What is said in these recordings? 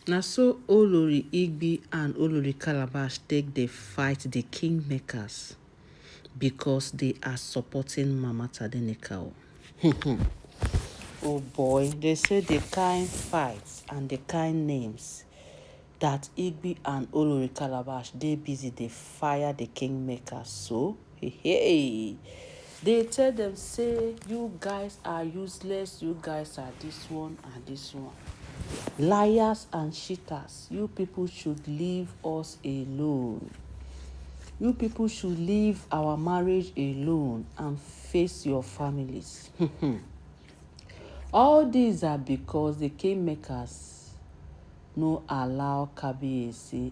Na so Olori Igbi and Olori Calabash take dey fight the kingmakers because they are supporting Mama Tadeneka. Oh boy, they say the kind fights and the kind names that Igbi and Olori Calabash dey busy dey fire the kingmakers. So, they tell them say you guys are useless, you guys are this one and this one. Liars and cheaters, you people should leave us alone. You people should leave our marriage alone and face your families. All these are because the kingmakers no allow the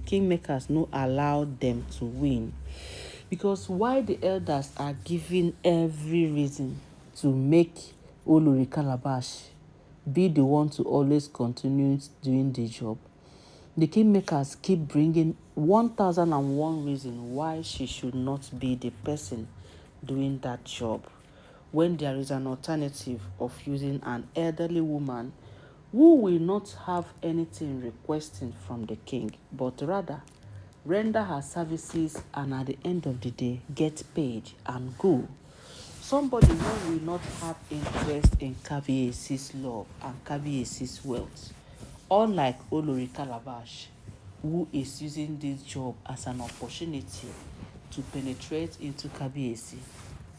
kingmakers no allow them to win. Because why the elders are giving every reason to make Olori Calabash be the one to always continue doing the job. The kingmakers keep bringing 1001 reasons why she should not be the person doing that job, when there is an alternative of using an elderly woman who will not have anything requesting from the king, but rather render her services and at the end of the day get paid and go. Somebody who will not have interest in Kabiyesi's love and Kabiyesi's wealth, unlike Olori Calabash, who is using this job as an opportunity to penetrate into Kabiyesi,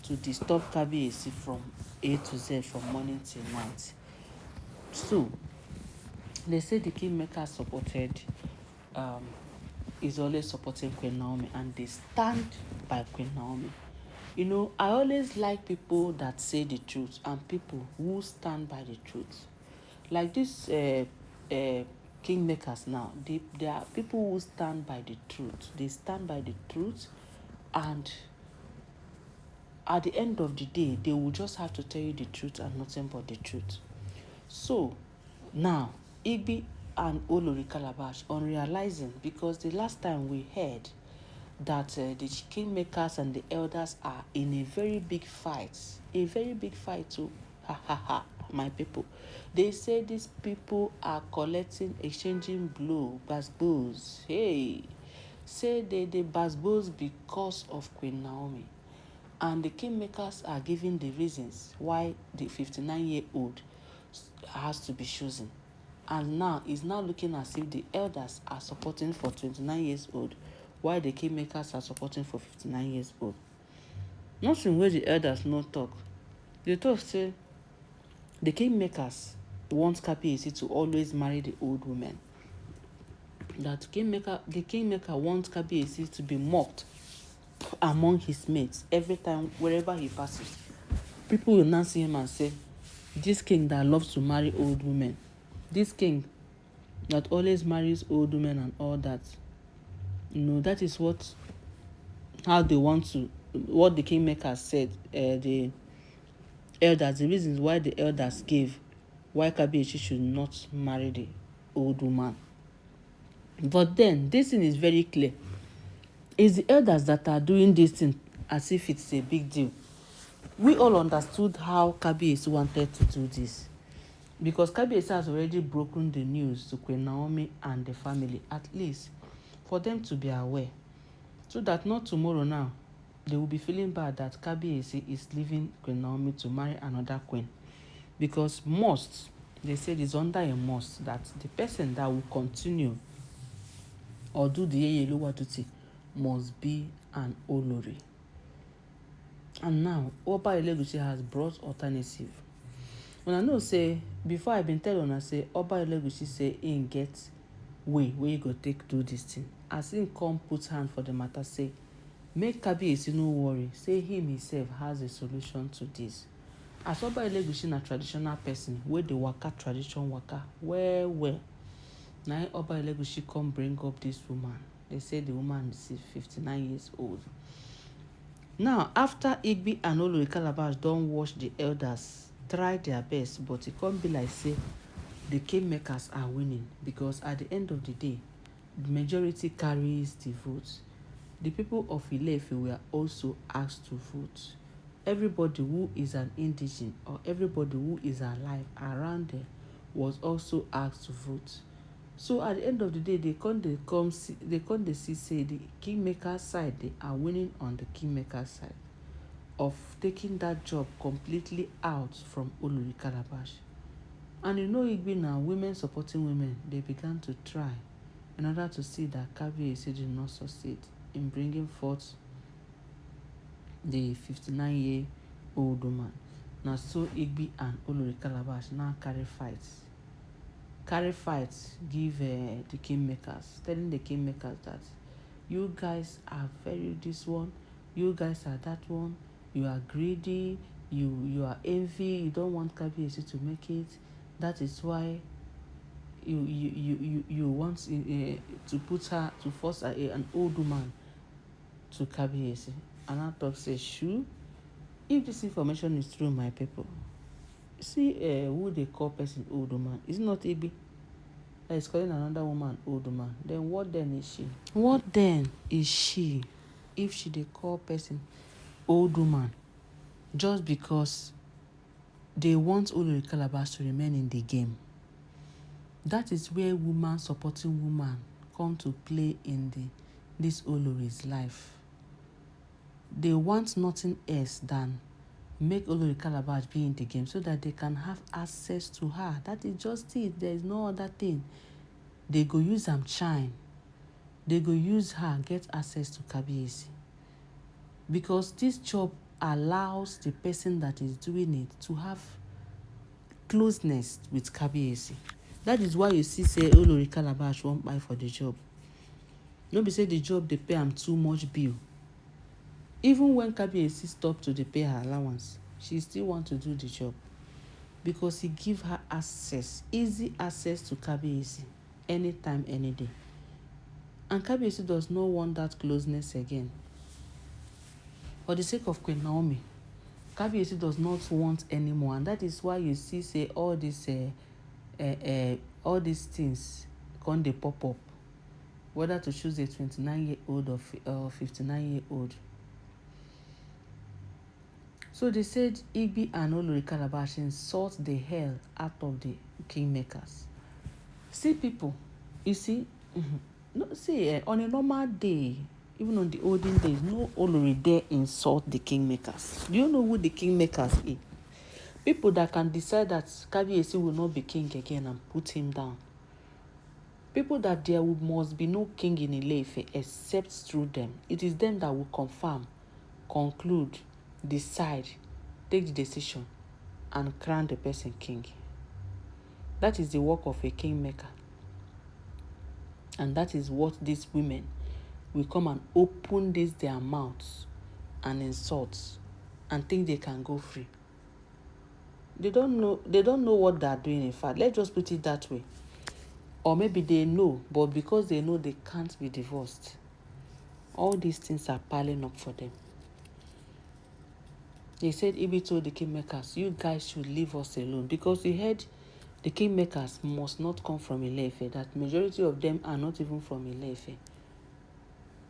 to disturb Kabiyesi from A to Z, from morning till night. So, they say the kingmaker is always supporting Queen Naomi, and they stand by Queen Naomi. You know, I always like people that say the truth and people who stand by the truth. Like this kingmakers now, they are people who stand by the truth. They stand by the truth, and at the end of the day, they will just have to tell you the truth and nothing but the truth. So, now, Igbi and Olori Calabash, on realizing, because the last time we heard that the kingmakers and the elders are in a very big fight too. My people. They say these people are exchanging basbos. Hey, say they basbos because of Queen Naomi. And the kingmakers are giving the reasons why the 59-year-old has to be chosen. And now it's now looking as if the elders are supporting for 29 years old, while the kingmakers are supporting for 59 years old. Nothing where the elders no talk. They talk say the kingmakers want Kabiyesi to always marry the old women. That the kingmaker wants Kabiyesi to be mocked among his mates every time wherever he passes. People will now see him and say, this king that loves to marry old women, this king that always marries old women and all that. You know, that is what the kingmakers said, the elders, the reasons why the elders gave why Kabiyesi should not marry the old woman. But then, this thing is very clear. It's the elders that are doing this thing as if it's a big deal. We all understood how Kabiyesi wanted to do this, because Kabiyesi has already broken the news to Queen Naomi and the family, at least for them to be aware, so that not tomorrow now they will be feeling bad that Kabiyesi is leaving Queen Naomi to marry another queen. Because they said it's under a must that the person that will continue or do the Yeyeluwa duty must be an Olori. And now Oba Elegushi has brought alternative. When I know say, before I been tell una say Oba Elegushi say him get way where you go take do this thing. As him come put hand for the matter, say make Kabiyesi no worry, say him himself has a solution to this. As Oba Elegushi na traditional person wey dey waka tradition waka well. Now Oba Elegushi come bring up this woman. They say the woman is 59 years old. Now, after Igbi and Olori Calabash don watch the elders try their best, but it can't be like say the kingmakers are winning, because at the end of the day, the majority carries the vote. The people of Ile-Ife were also asked to vote. Everybody who is an indigene or everybody who is alive around there was also asked to vote. So at the end of the day, they come dey see say the kingmaker side, they are winning on the kingmaker side of taking that job completely out from Olori Calabash. And igbi now, women supporting women, they began to try in order to see that Kabiyesi did not succeed in bringing forth the 59-year-old woman. Now so igbi and Olori Calabash now carry fight give the kingmakers, telling the kingmakers that you guys are very this one, you guys are that one, you are greedy, you are envy, you don't want Kabiyesi to make it. That is why you want to put her, to force an old woman to Kabiyesi. And I talk say, shoo, if this information is true, my people, see who they call person old woman. It's not Igbi that is calling another woman old woman. Then what then is she? What then is she if she they call person old woman just because they want Olori Calabash to remain in the game? That is where woman supporting woman come to play in this Olori's life. They want nothing else than make Olori Calabash be in the game so that they can have access to her. That is just it. There is no other thing. They go use am shine. They go use her get access to Kabiyesi. Because this job allows the person that is doing it to have closeness with Kabiyesi. That is why you see say Olori Calabash won't buy for the job. No be say the job they pay am too much bill. Even when Kabiyesi stop to dey pay her allowance, she still want to do the job because he give her access, easy access to Kabiyesi anytime, any day. And Kabiyesi does not want that closeness again. For the sake of Queen Naomi, Kabiyesi does not want anymore, and that is why you see say all these things come dey pop up, whether to choose a 29-year-old or 59-year-old. So they said Igbi and Olori Calabash insult the hell out of the kingmakers. See people, you see, on a normal day, even on the olden days, no Olori dare insult the kingmakers. Do you know who the kingmakers is? People that can decide that Kabiyesi will not be king again and put him down. People that there must be no king in Ile-Ife except through them. It is them that will confirm, conclude, decide, take the decision, and crown the person king. That is the work of a kingmaker. And that is what these women will come and open their mouths and insult and think they can go free. They don't know what they are doing, in fact. Let's just put it that way. Or maybe they know, but because they know they can't be divorced, all these things are piling up for them. They said Igbi told the kingmakers, you guys should leave us alone, because he heard the kingmakers must not come from Ile-Ife, that majority of them are not even from Ile-Ife.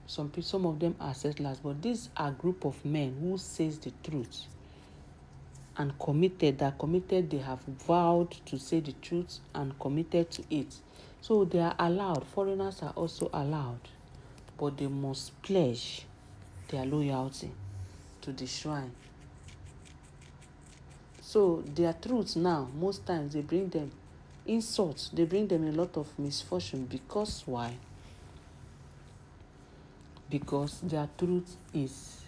Some of them are settlers, but these are a group of men who says the truth and committed, they have vowed to say the truth and committed to it. So they are allowed, foreigners are also allowed, but they must pledge their loyalty to the shrine. So their truth now, most times they bring them insults, they bring them a lot of misfortune. Because why? Because their truth is,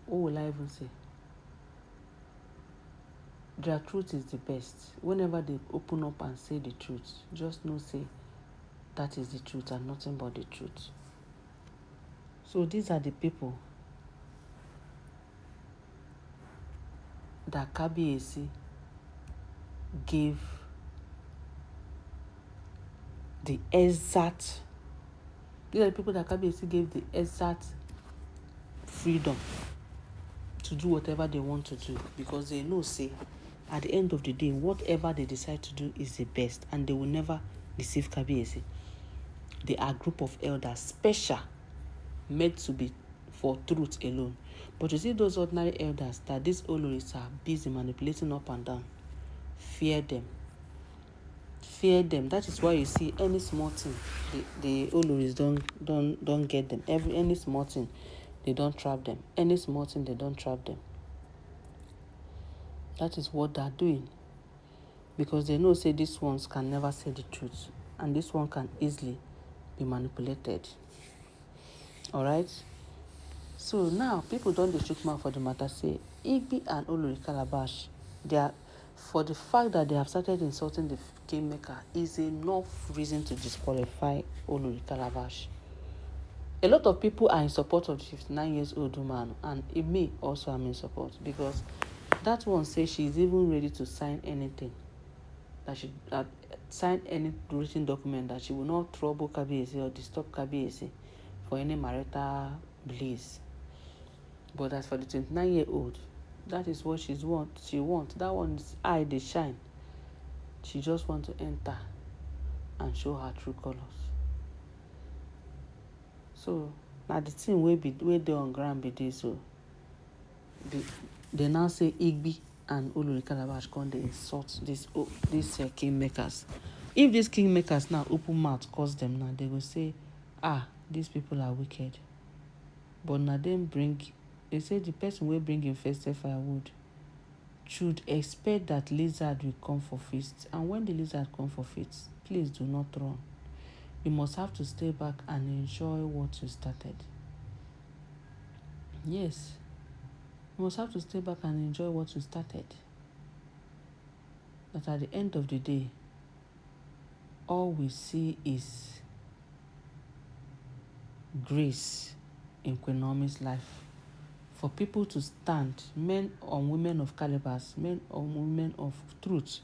what will I even say? Their truth is the best. Whenever they open up and say the truth, just know say that is the truth and nothing but the truth. So these are the people that Kabiyesi gave the exact freedom to do whatever they want to do, because they know say at the end of the day, whatever they decide to do is the best, and they will never deceive Kabiyesi. They are a group of elders, special, made to be for truth alone. But you see those ordinary elders that these Oloris are busy manipulating up and down, fear them. Fear them. That is why you see any small thing, the Oloris don't get them. Any small thing, they don't trap them. Any small thing, they don't trap them. That is what they're doing. Because they know, say, these ones can never say the truth. And this one can easily be manipulated. Alright? So now, people don't dey chook mouth for the matter, say, Igbi and Olori Calabash, they are, for the fact that they have started insulting the kingmaker, is enough reason to disqualify Olori Calabash. A lot of people are in support of the 59 years old woman, and me also am in support, because that one says she is even ready to sign anything, that she sign any written document that she will not trouble Kabiyesi or disturb Kabiyesi for any marital bliss. But as for the 29-year-old, that is what she wants. That one is eye dey shine. She just want to enter and show her true colors. So now the thing wey dey on ground be this. So they now say Igbi and Olori Calabash come dey insult these kingmakers. If these kingmakers now open mouth curse them now, they go say, these people are wicked. But now they say the person wey bring him first firewood should expect that lizard will come for feast. And when the lizard come for feast, please do not run. You must have to stay back and enjoy what you started. Yes. You must have to stay back and enjoy what you started. But at the end of the day, all we see is grace in Queen Naomi's life. For people to stand, men or women of calibers, men or women of truth,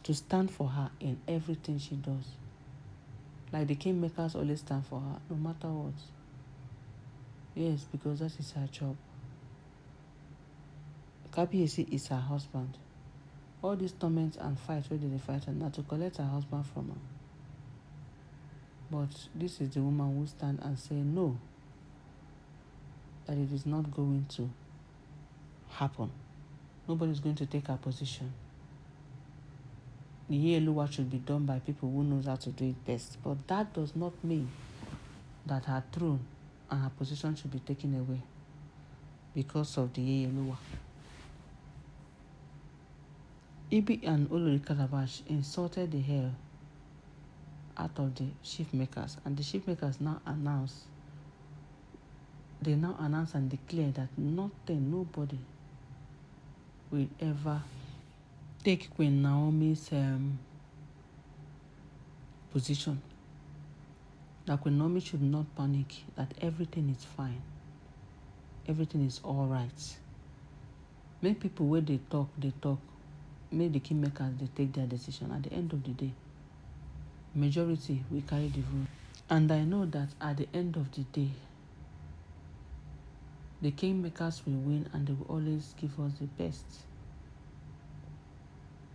to stand for her in everything she does. Like the kingmakers always stand for her, no matter what. Yes, because that is her job. Kabiyesi is her husband. All these torments and fights wey they fight, and now to collect her husband from her. But this is the woman who stand and say no, that it is not going to happen. Nobody is going to take her position. The Yeluwa should be done by people who knows how to do it best. But that does not mean that her throne and her position should be taken away because of the Yeluwa. Igbi and Olori Calabash insulted the hell out of the chief makers, and the chief makers now announce and declare that nobody will ever take Queen Naomi's position. That Queen Naomi should not panic, that everything is fine. Everything is all right. Make people where they talk. Make the kingmakers, they take their decision. At the end of the day, majority will carry the vote. And I know that at the end of the day, the kingmakers will win, and they will always give us the best.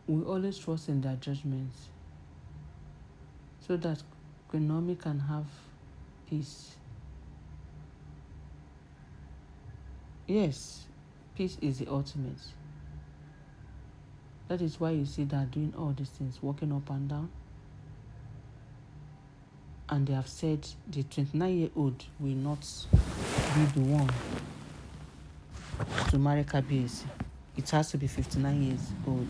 We always trust in their judgments, so that Queen Naomi can have peace. Yes, peace is the ultimate. That is why you see that doing all these things, walking up and down. And they have said the 29-year-old will not be the one to marry Kabiyesi. It has to be 59 years old.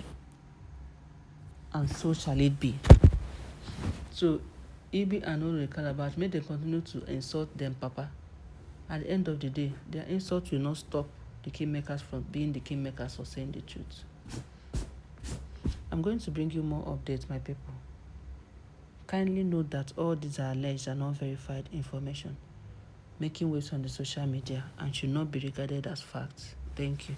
And so shall it be. So, Igbi and Olori Calabash, may they continue to insult them, Papa. At the end of the day, their insult will not stop the kingmakers from being the kingmakers or saying the truth. I'm going to bring you more updates, my people. Kindly note that all these are alleged and not verified information, making waves on the social media, and should not be regarded as facts. Thank you.